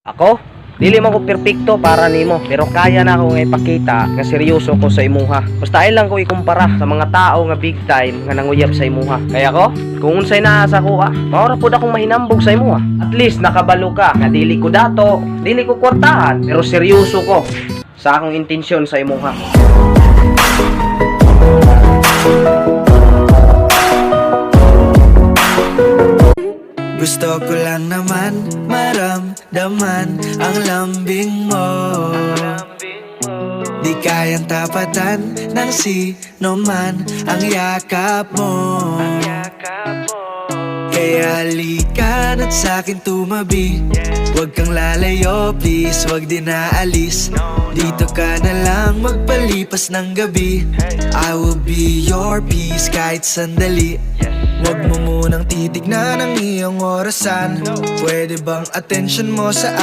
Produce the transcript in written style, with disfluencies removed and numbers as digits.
Ako? Dili man ko perpekto para nimo, pero kaya na akong ipakita nga seryoso ko sa imuha. Basta ay lang ko ikumpara sa mga tao nga big time nga nanguyab sa imuha. Kaya ko, kung unsay naa sa ko maura pud akong mahinambog sa imuha. At least nakabalo ka nga dili ko dato, dili ko kwartahan, pero seryoso ko sa akong intensyon sa imuha. Gusto ko lang naman maramdaman ang lambing mo. Di kayang tapatan ng sino man ang yakap mo. Kaya halika na't sa'kin tumabi. Huwag kang lalayo please, huwag din naalis. Dito ka na lang magpalipas ng gabi. I will be your peace kahit sandali. Huwag mo munang titignan ang iyong orasan. Pwede bang attention mo sa